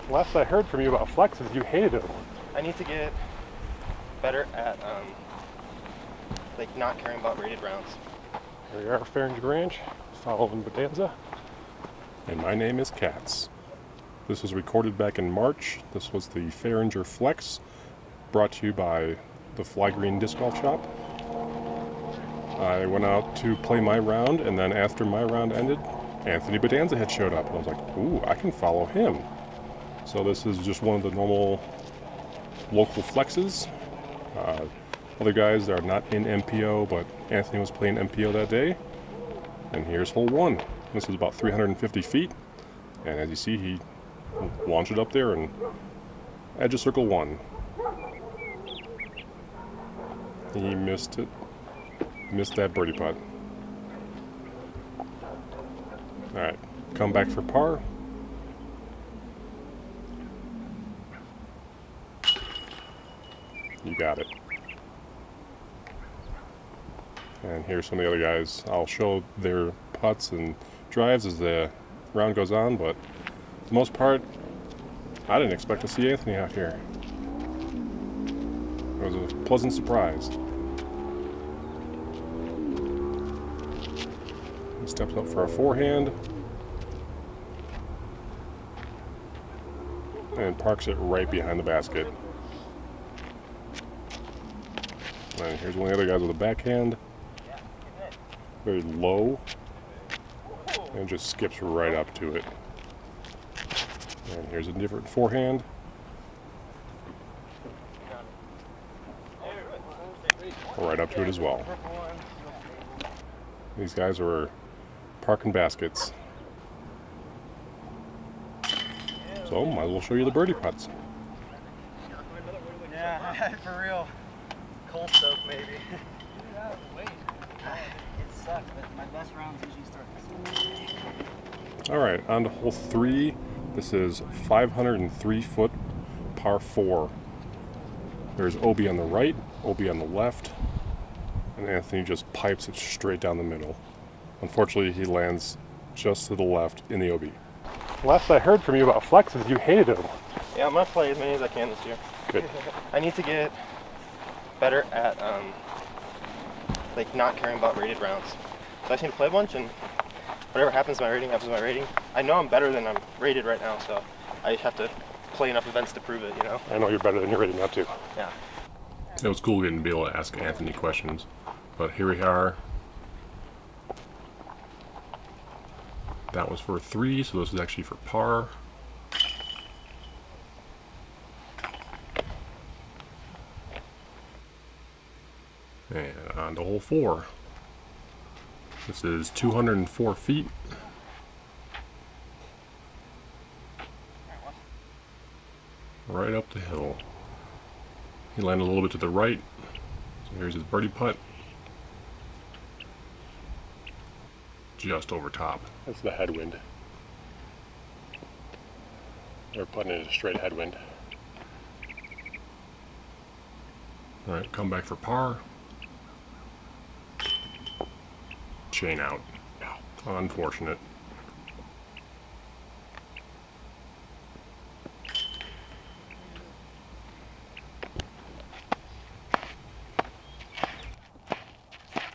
Last I heard from you about flexes, you hated them. I need to get better at like not caring about rated rounds. Here we are, Fehringer Ranch, following Bodanza. And my name is Katz. This was recorded back in March. This was the Fehringer Flex, brought to you by the Fly Green Disc Golf Shop. I went out to play my round, and then after my round ended, Anthony Bodanza had showed up. And I was like, ooh, I can follow him. So this is just one of the normal local flexes. Other guys are not in MPO, but Anthony was playing MPO that day. And here's hole one. This is about 350 feet. And as you see, he launched it up there and edge of circle one. He missed it. Missed that birdie putt. Alright, come back for par. You got it. And here's some of the other guys. I'll show their putts and drives as the round goes on, but for the most part, I didn't expect to see Anthony out here. It was a pleasant surprise. He steps up for a forehand and parks it right behind the basket. And here's one of the other guys with a backhand. Very low. And just skips right up to it. And here's a different forehand. Right up to it as well. These guys were parking baskets. So, might as well show you the birdie putts. Yeah, for real. Cold soak maybe. It sucks, but my best rounds usually start this way. Alright, on to hole 3. This is 503 foot par 4. There's OB on the right, OB on the left, and Anthony just pipes it straight down the middle. Unfortunately, he lands just to the left in the OB. Last I heard from you about flexes, you hated them. Yeah, I'm gonna play as many as I can this year. Good. I need to get better at like not caring about rated rounds. So I just need to play a bunch, and whatever happens to my rating, happens to my rating. I know I'm better than I'm rated right now, so I just have to play enough events to prove it, you know? I know you're better than you're rated now too. Yeah. It was cool getting to be able to ask Anthony questions. But here we are. That was for 3, so this is actually for par. And on to hole 4. This is 204 feet. Right up the hill. He landed a little bit to the right. So here's his birdie putt. Just over top. That's the headwind. They're putting it in a straight headwind. Alright, come back for par. Chain out. Unfortunate.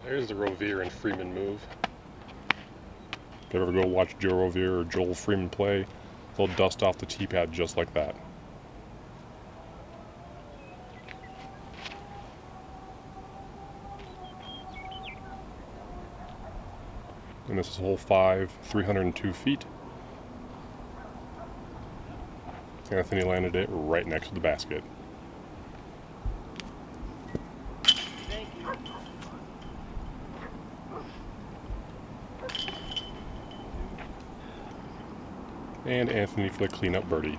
There's the Rovere and Freeman move. If you ever go watch Joe Rovere or Joel Freeman play, they'll dust off the tee pad just like that. And this is hole 5, 302 feet. Anthony landed it right next to the basket. And Anthony for the cleanup birdie.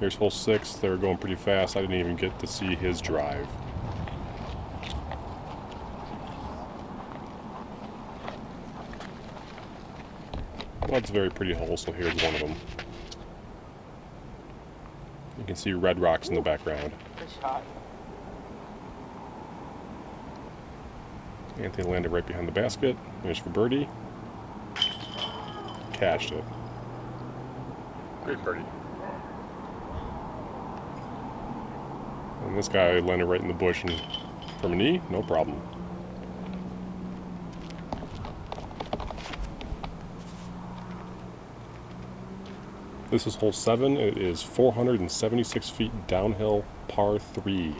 Here's hole 6. They were going pretty fast. I didn't even get to see his drive. Well, it's a very pretty hole, so here's one of them. You can see red rocks in the background. Good shot. Anthony landed right behind the basket. Here's for birdie. Cashed it. Great birdie. And this guy landed right in the bush, and from an E, no problem. This is hole 7. It is 476 feet downhill, par 3.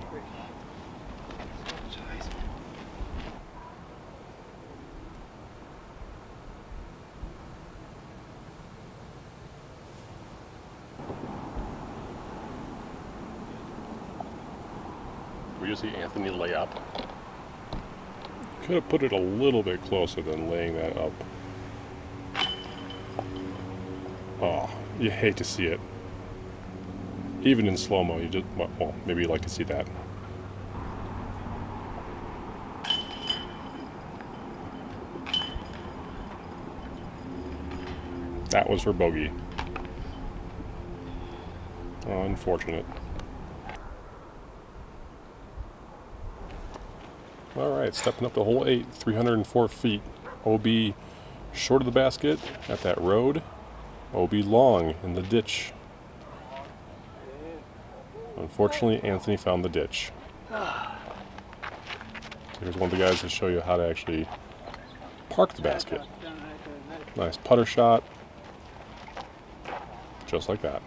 We just see Anthony lay up. Could have put it a little bit closer than laying that up. Oh, you hate to see it. Even in slow-mo, you just, well, maybe you'd like to see that. That was for bogey. Unfortunate. Alright, stepping up to hole 8, 304 feet. OB short of the basket at that road. OB long in the ditch. Unfortunately, Anthony found the ditch. So here's one of the guys to show you how to actually park the basket. Nice putter shot. Just like that.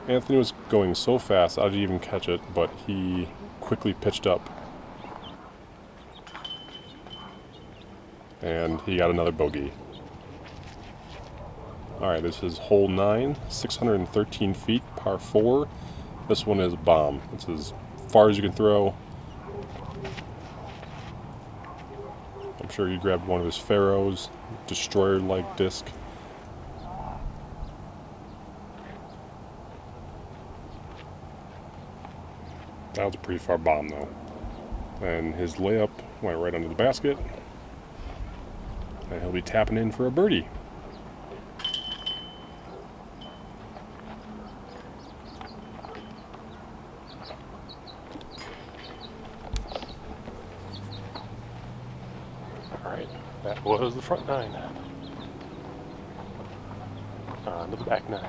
Anthony was going so fast I didn't even catch it, but he quickly pitched up. And he got another bogey. Alright, this is hole 9, 613 feet, par 4. This one is a bomb. It's as far as you can throw. I'm sure he grabbed one of his Pharaohs, destroyer-like disc. That was a pretty far bomb though. And his layup went right under the basket. And he'll be tapping in for a birdie. Alright, that was the front 9. On to the back 9.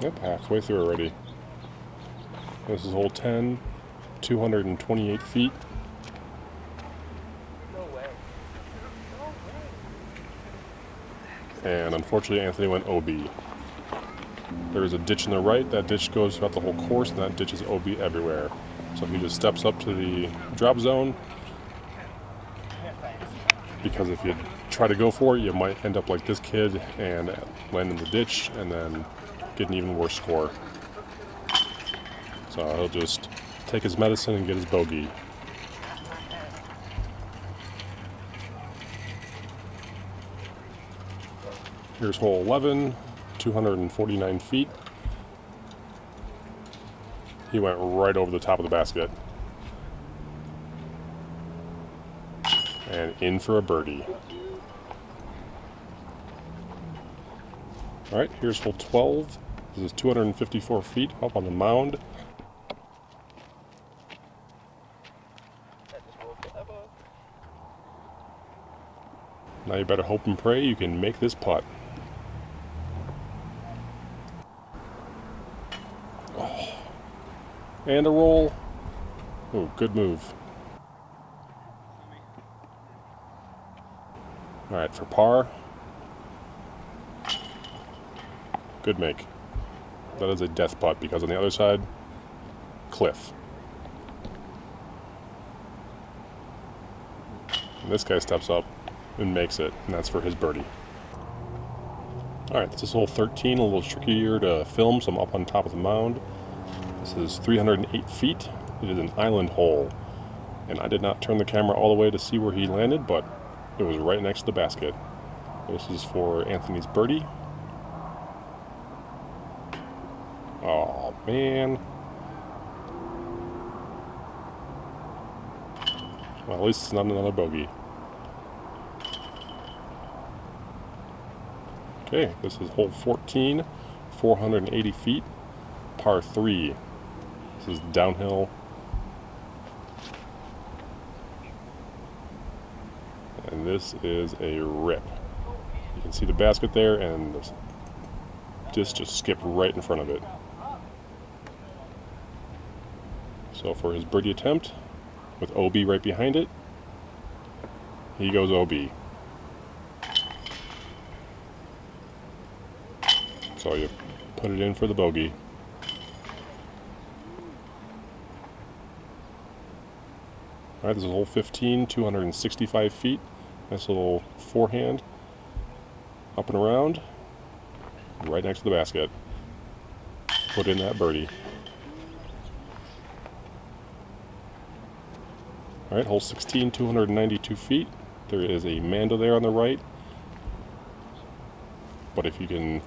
Yep, halfway through already. This is hole 10, 228 feet. And unfortunately, Anthony went OB. There is a ditch on the right. That ditch goes throughout the whole course, and that ditch is OB everywhere. So he just steps up to the drop zone, because if you try to go for it, you might end up like this kid and land in the ditch and then get an even worse score. So he'll just take his medicine and get his bogey. Here's hole 11, 249 feet. He went right over the top of the basket. And in for a birdie. Alright, here's hole 12. This is 254 feet up on the mound. Now you better hope and pray you can make this putt. Oh. And a roll. Oh, good move. Alright, for par. Good make. That is a death putt because on the other side, cliff. And this guy steps up and makes it, and that's for his birdie. Alright, this is hole 13, a little trickier to film, so I'm up on top of the mound. This is 308 feet. It is an island hole, and I did not turn the camera all the way to see where he landed, but it was right next to the basket. This is for Anthony's birdie. Oh, man. Well, at least it's not another bogey. Okay, this is hole 14, 480 feet, par 3. This is downhill. And this is a rip. can see the basket there, and the disc just skipped right in front of it. So for his birdie attempt, with OB right behind it, he goes OB. So you put it in for the bogey. All right, this is hole 15, 265 feet. Nice little forehand, up and around, right next to the basket. Put in that birdie. All right, hole 16, 292 feet. There is a Mando there on the right. But if you can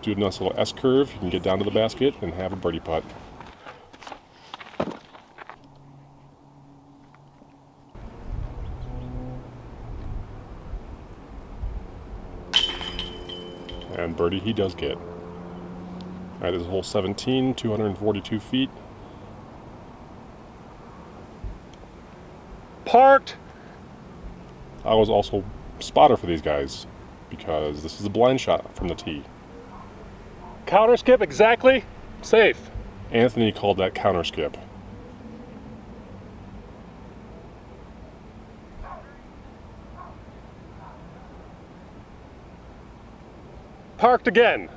do a nice little S-curve, you can get down to the basket and have a birdie putt. And birdie he does get. All right, this is hole 17, 242 feet. Parked! I was also spotter for these guys because this is a blind shot from the tee. Counter skip, exactly. Safe. Anthony called that counter skip. Parked again.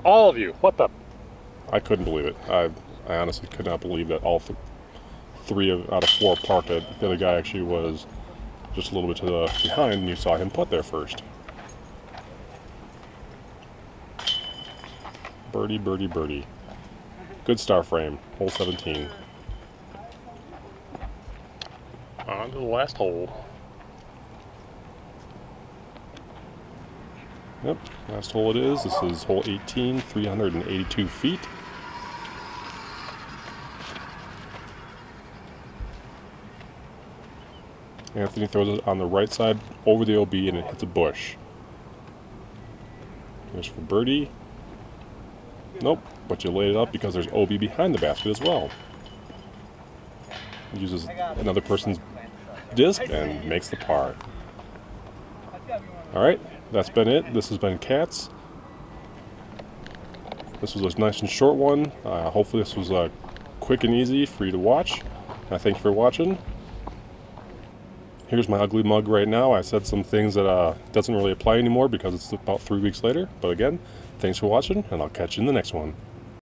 All of you. What the? I couldn't believe it. I honestly could not believe that all three out of four parked it. The other guy actually was just a little bit to the behind, and you saw him putt there first. Birdie, birdie, birdie. Good star frame. Hole 17. On to the last hole. Yep, last hole it is. This is hole 18, 382 feet. Anthony throws it on the right side over the OB and it hits a bush. There's for birdie. Nope, but you laid it up because there's OB behind the basket as well. Uses another person's disc and makes the par. Alright, that's been it. This has been Cats. This was a nice and short one. Hopefully this was quick and easy for you to watch. I thank you for watching. Here's my ugly mug right now. I said some things that doesn't really apply anymore because it's about 3 weeks later. But again, thanks for watching, and I'll catch you in the next one.